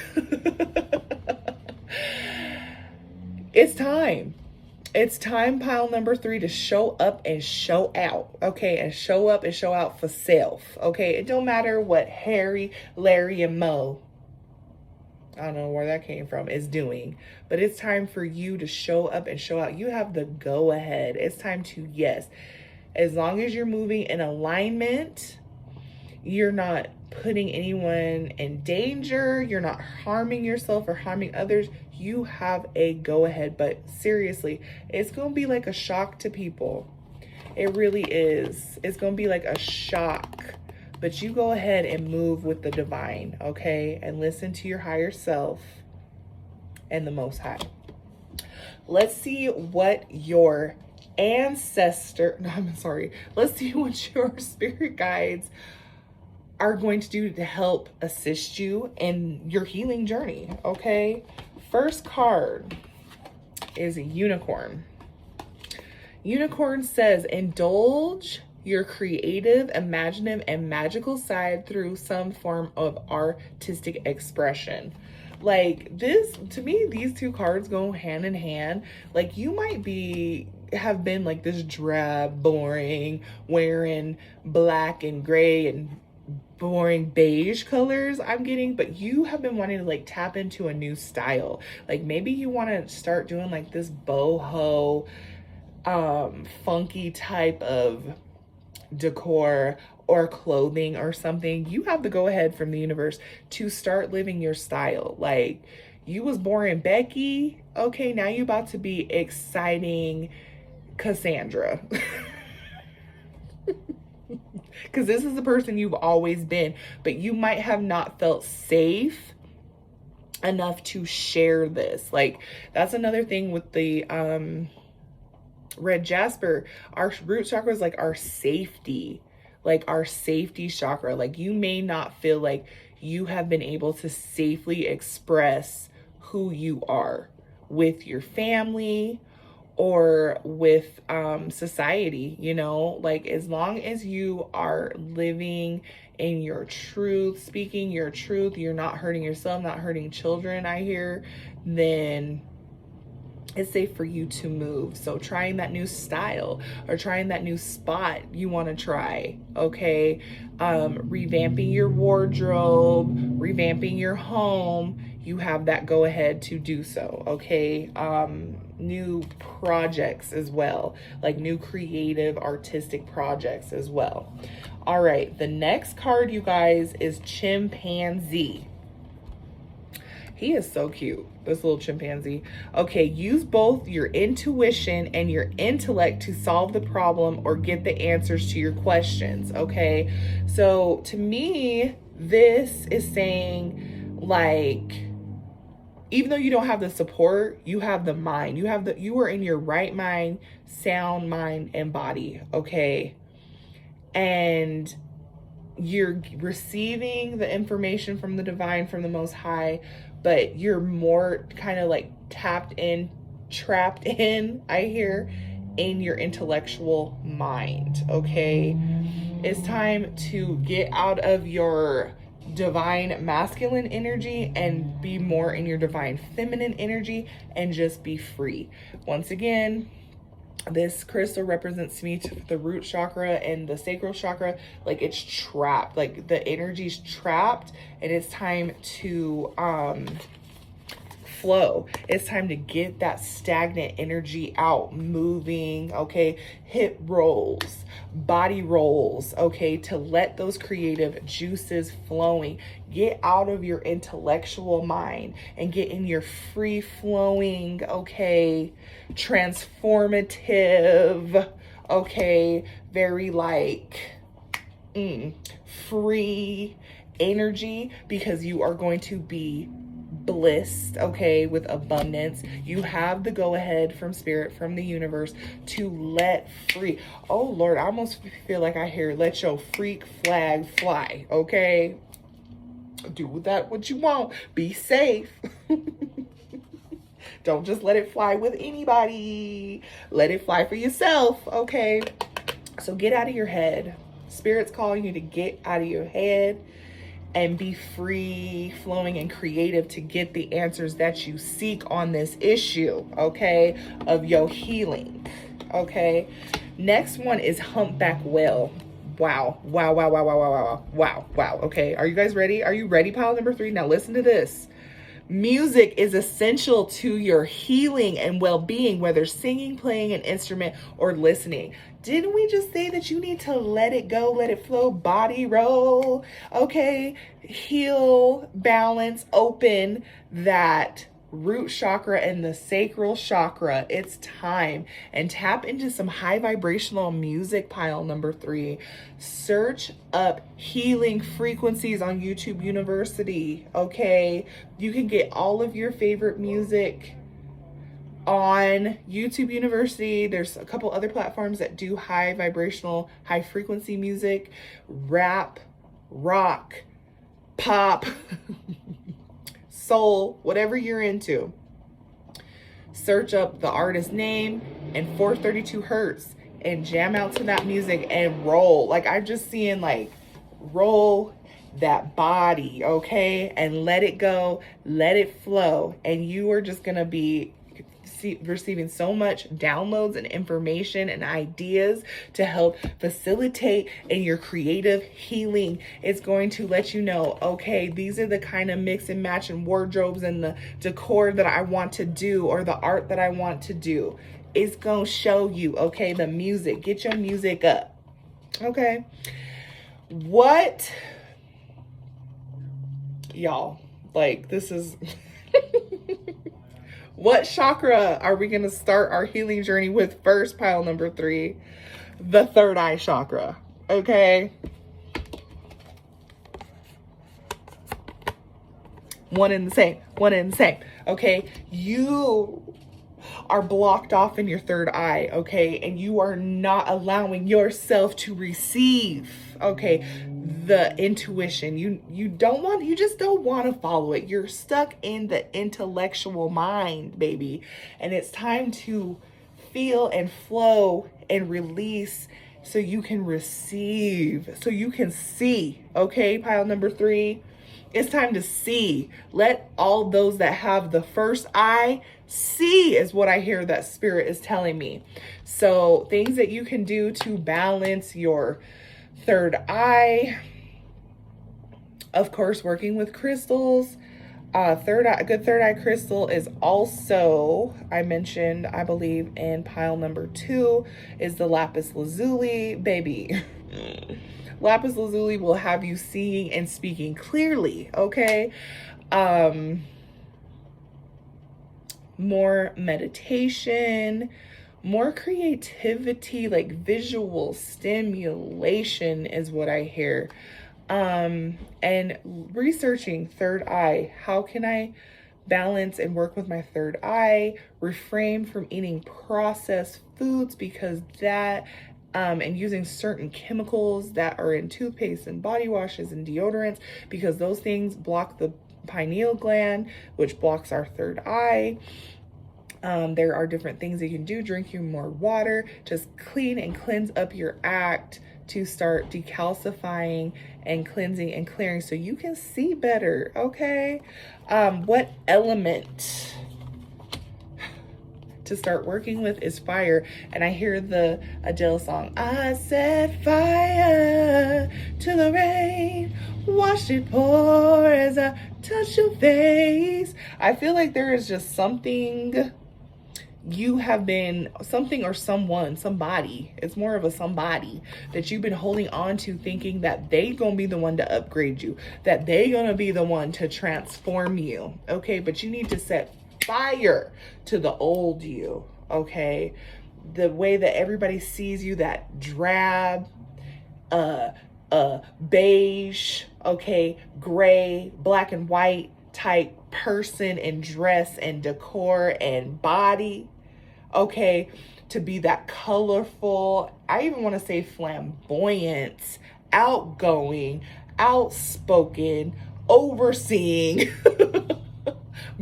It's time. It's time, pile number 3, to show up and show out, okay? And show up and show out for self, okay? It don't matter what Harry, Larry, and Mo, I don't know where that came from, is doing. But it's time for you to show up and show out. You have the go ahead. It's time to yes. As long as you're moving in alignment, you're not putting anyone in danger, you're not harming yourself or harming others, you have a go ahead. But seriously, it's going to be like a shock to people. It really is. It's going to be like a shock. But you go ahead and move with the divine, okay? And listen to your higher self and the Most High. Let's see what your let's see what your spirit guides are going to do to help assist you in your healing journey, okay? First card is a unicorn. Unicorn says, indulge your creative, imaginative, and magical side through some form of artistic expression. Like this, to me, these two cards go hand in hand. Like you might have been like this drab, boring, wearing black and gray and boring beige colors I'm getting, but you have been wanting to like tap into a new style. Like maybe you want to start doing like this boho, funky type of decor or clothing or something. You have the go ahead from the universe to start living your style. Like you was boring Becky, okay, now you about to be exciting Cassandra. Because this is the person you've always been, but you might have not felt safe enough to share this. Like that's another thing with the red jasper. Our root chakra is like our safety chakra. Like you may not feel like you have been able to safely express who you are with your family or with society, you know, like as long as you are living in your truth, speaking your truth, you're not hurting yourself, not hurting children, I hear, then it's safe for you to move. So trying that new style or trying that new spot you want to try, okay? Revamping your wardrobe, revamping your home, you have that go ahead to do so, okay? New projects as well, like new creative artistic projects as well. All right, the next card, you guys, is chimpanzee. He is so cute, this little chimpanzee. Okay, use both your intuition and your intellect to solve the problem or get the answers to your questions, okay? So to me, this is saying like, even though you don't have the support, you have the mind. You are in your right mind, sound mind, and body, okay? And you're receiving the information from the divine, from the Most High, but you're more kind of like trapped in, I hear, in your intellectual mind, okay? It's time to get out of your divine masculine energy and be more in your divine feminine energy and just be free. Once again, this crystal represents to me the root chakra and the sacral chakra. Like it's trapped, like the energy's trapped, and it's time to flow. It's time to get that stagnant energy out, moving, okay? Hip rolls, body rolls, okay? To let those creative juices flowing. Get out of your intellectual mind and get in your free flowing, okay? Transformative, okay? Very like free energy, because you are going to be blissed, okay, with abundance. You have the go ahead from spirit, from the universe, to let free. Oh Lord, I almost feel like I hear let your freak flag fly, okay? Do with that what you want. Be safe. Don't just let it fly with anybody. Let it fly for yourself, okay? So get out of your head. Spirit's calling you to get out of your head and be free, flowing, and creative to get the answers that you seek on this issue, okay, of your healing, okay? Next one is humpback whale. Wow, wow, wow, wow, wow, wow, wow, wow, wow, okay. Are you guys ready? Are you ready, pile number 3? Now listen to this. Music is essential to your healing and well-being, whether singing, playing an instrument, or listening. Didn't we just say that you need to let it go, let it flow, body roll, okay? Heal, balance, open that root chakra and the sacral chakra. It's time. And tap into some high vibrational music, pile number 3. Search up healing frequencies on YouTube University, okay? You can get all of your favorite music on YouTube University. There's a couple other platforms that do high vibrational, high frequency music, rap, rock, pop, soul, whatever you're into. Search up the artist name and 432 hertz and jam out to that music and roll. Like I'm just seeing like roll that body, okay? And let it go, let it flow. And you are just going to be receiving so much downloads and information and ideas to help facilitate in your creative healing. It's going to let you know, okay, these are the kind of mix and match and wardrobes and the decor that I want to do, or the art that I want to do. It's going to show you, okay, the music. Get your music up, okay? What, y'all, like, this is... What chakra are we going to start our healing journey with first, pile number 3? The third eye chakra, okay? One and the same, okay? You are blocked off in your third eye, okay? And you are not allowing yourself to receive, okay, the intuition. You just don't want to follow it. You're stuck in the intellectual mind, baby. And it's time to feel and flow and release so you can receive, so you can see, okay, pile number 3? It's time to see. Let all those that have the first eye see, is what I hear that spirit is telling me. So things that you can do to balance your third eye. Of course, working with crystals. A good third eye crystal is also, I mentioned, I believe in pile number 2, is the lapis lazuli, baby. Lapis lazuli will have you seeing and speaking clearly, okay? More meditation, more creativity, like visual stimulation is what I hear. And researching third eye. How can I balance and work with my third eye? Refrain from eating processed foods, because that and using certain chemicals that are in toothpaste and body washes and deodorants, because those things block the pineal gland, which blocks our third eye. There are different things you can do. Drinking more water, just clean and cleanse up your act to start decalcifying and cleansing and clearing so you can see better, okay? What element to start working with is fire. And I hear the Adele song, I set fire to the rain, watched it pour as I touch your face. I feel like there is just something you have been, something or someone, somebody, it's more of a somebody that you've been holding on to, thinking that they gonna be the one to upgrade you, that they gonna be the one to transform you, okay? But you need to set fire to the old you, okay? The way that everybody sees you, that drab, beige, okay, gray, black and white type person in dress and decor and body, okay, to be that colorful, I even want to say flamboyant, outgoing, outspoken, overseeing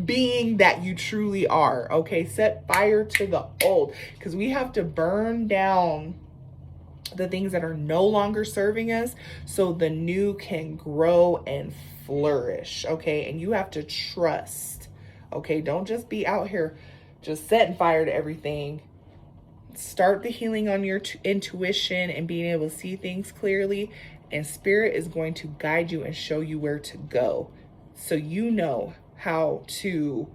being that you truly are, okay? Set fire to the old, because we have to burn down the things that are no longer serving us so the new can grow and flourish, okay? And you have to trust, okay? Don't just be out here just setting fire to everything. Start the healing on your intuition and being able to see things clearly, and spirit is going to guide you and show you where to go so you know how to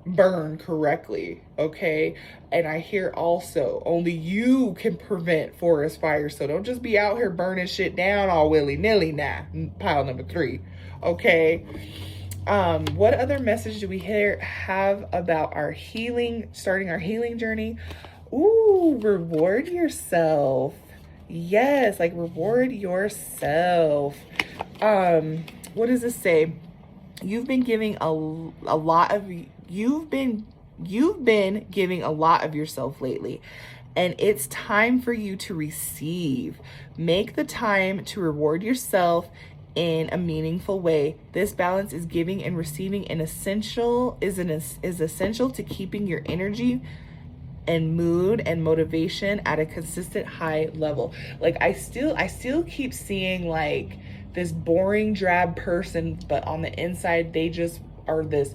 burn correctly, okay? And I hear also only you can prevent forest fires, so don't just be out here burning shit down all willy-nilly now, pile number 3, okay? What other message do we have about our healing, starting our healing journey? Ooh, reward yourself. Yes, like reward yourself. What does this say? You've been giving you've been giving a lot of yourself lately, and it's time for you to receive. Make the time to reward yourself in a meaningful way. This balance is giving and receiving is essential to keeping your energy and mood and motivation at a consistent high level. Like I still keep seeing like this boring, drab person, but on the inside, they just are this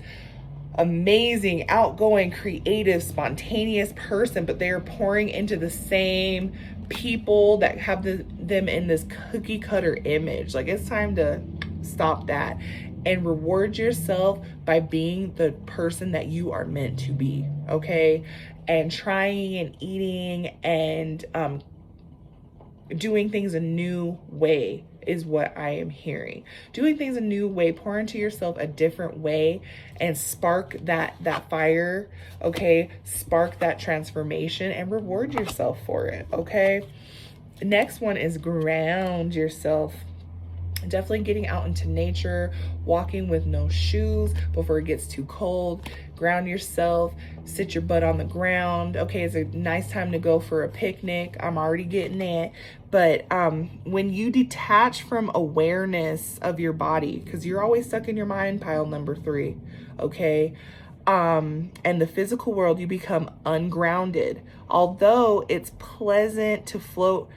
amazing, outgoing, creative, spontaneous person, but they are pouring into the same people that have them in this cookie cutter image. Like, it's time to stop that and reward yourself by being the person that you are meant to be, okay? And trying and eating and doing things a new way is what I am hearing. Doing things a new way, pour into yourself a different way and spark that fire, okay? Spark that transformation and reward yourself for it, okay? Next one is ground yourself. Definitely getting out into nature, walking with no shoes before it gets too cold. Ground yourself, sit your butt on the ground. Okay, it's a nice time to go for a picnic. I'm already getting that. But when you detach from awareness of your body, because you're always stuck in your mind, pile number 3, okay? And the physical world, you become ungrounded. Although it's pleasant to float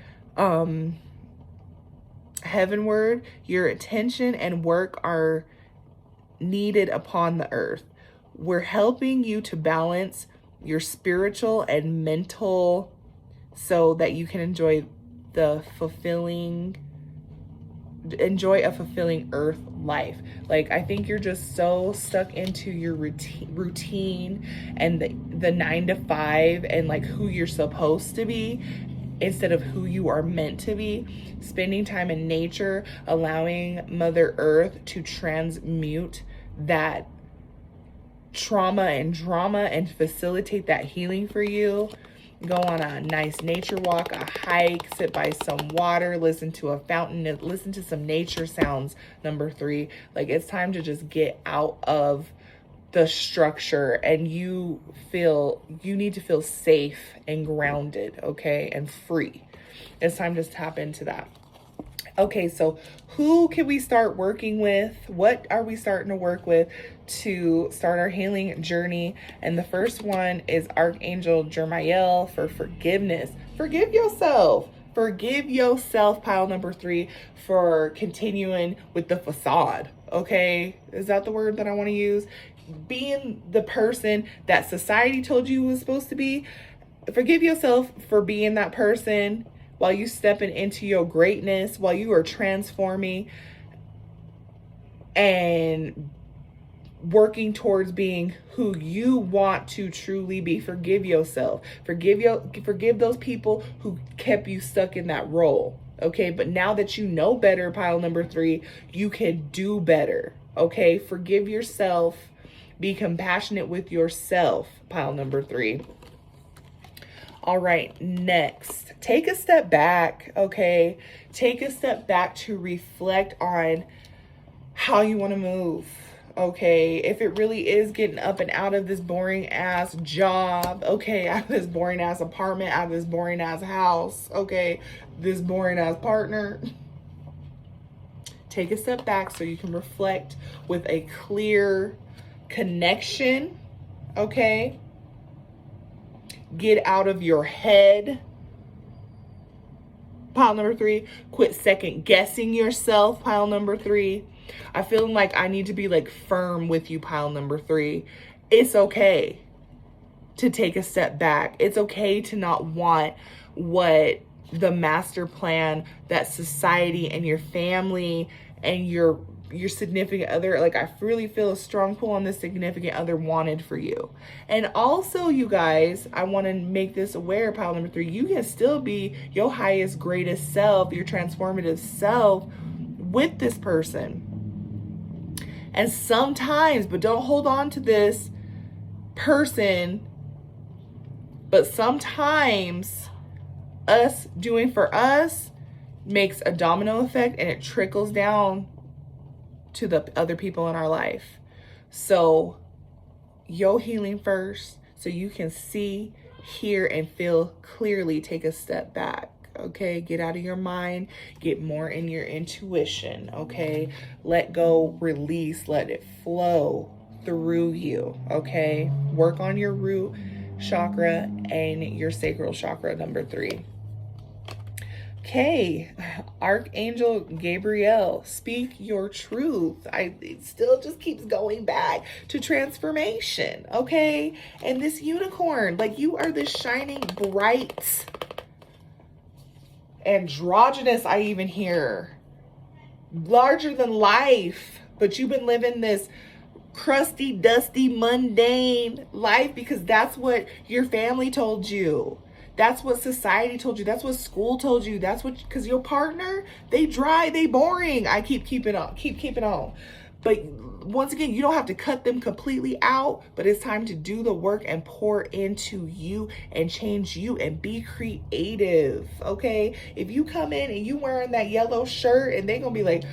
heavenward, your attention and work are needed upon the earth. We're helping you to balance your spiritual and mental so that you can enjoy a fulfilling earth life. Like, I think you're just so stuck into your routine and the 9 to 5 and like who you're supposed to be instead of who you are meant to be. Spending time in nature, allowing Mother Earth to transmute that trauma and drama and facilitate that healing for you. Go on a nice nature walk, a hike, sit by some water, listen to a fountain, listen to some nature sounds, number 3. Like, it's time to just get out of the structure and you need to feel safe and grounded, okay, and free. It's time to tap into that. Okay, so who can we start working with? What are we starting to work with to start our healing journey? And the first one is Archangel Jamillah for forgiveness. Forgive yourself. Forgive yourself, pile number 3, for continuing with the facade, okay? Is that the word that I want to use? Being the person that society told you was supposed to be. Forgive yourself for being that person while you stepping into your greatness, while you are transforming and working towards being who you want to truly be. Forgive yourself. Forgive those people who kept you stuck in that role. Okay, but now that you know better, pile number 3, you can do better. Okay, forgive yourself. Be compassionate with yourself, pile number 3. All right, next, take a step back, okay? Take a step back to reflect on how you want to move, okay? If it really is getting up and out of this boring ass job, okay, out of this boring ass apartment, out of this boring ass house, okay, this boring ass partner, take a step back so you can reflect with a clear connection, okay? Get out of your head. Pile number 3, quit second guessing yourself. Pile number 3, I feel like I need to be like firm with you. Pile number 3, it's okay to take a step back. It's okay to not want what the master plan that society and your family and your significant other, like, I really feel a strong pull on this significant other wanted for you. And also, you guys, I want to make this aware, pile number 3, you can still be your highest, greatest self, your transformative self with this person. And sometimes, but don't hold on to this person, but sometimes us doing for us makes a domino effect and it trickles down to the other people in our life. So your healing first so you can see, hear, and feel clearly. Take a step back, okay? Get out of your mind, get more in your intuition, okay? Let go, release, let it flow through you, okay? Work on your root chakra and your sacral chakra, number 3. Okay, Archangel Gabriel, speak your truth. It still just keeps going back to transformation, okay? And this unicorn, like you are this shining, bright, androgynous, I even hear, larger than life, but you've been living this crusty, dusty, mundane life because that's what your family told you. That's what society told you. That's what school told you. That's what, because your partner, they dry, they boring. I keep keeping on. But once again, you don't have to cut them completely out, but it's time to do the work and pour into you and change you and be creative, okay? If you come in and you wearing that yellow shirt and they're going to be like,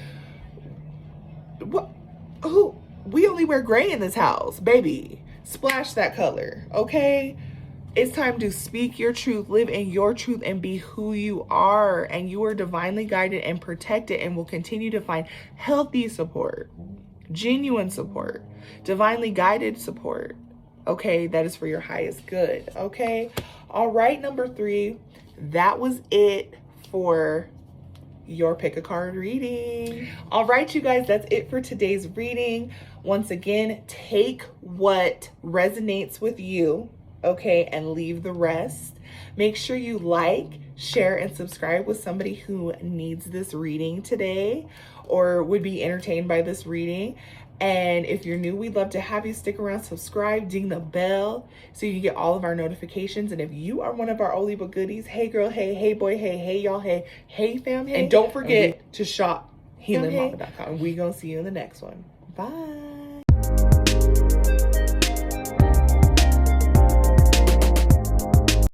what? Who? We only wear gray in this house, baby. Splash that color, okay? It's time to speak your truth, live in your truth, and be who you are. And you are divinely guided and protected and will continue to find healthy support, genuine support, divinely guided support, okay? That is for your highest good, okay? All right, number 3, that was it for your pick a card reading. All right, you guys, that's it for today's reading. Once again, take what resonates with you, okay, and leave the rest. Make sure you like, share, and subscribe with somebody who needs this reading today or would be entertained by this reading. And if you're new, we'd love to have you stick around, subscribe, ding the bell so you get all of our notifications. And if you are one of our oldie but goodies, hey girl, hey boy, hey y'all, hey fam, hey. And don't forget to shop healingmama.com. We're going to see you in the next one. Bye.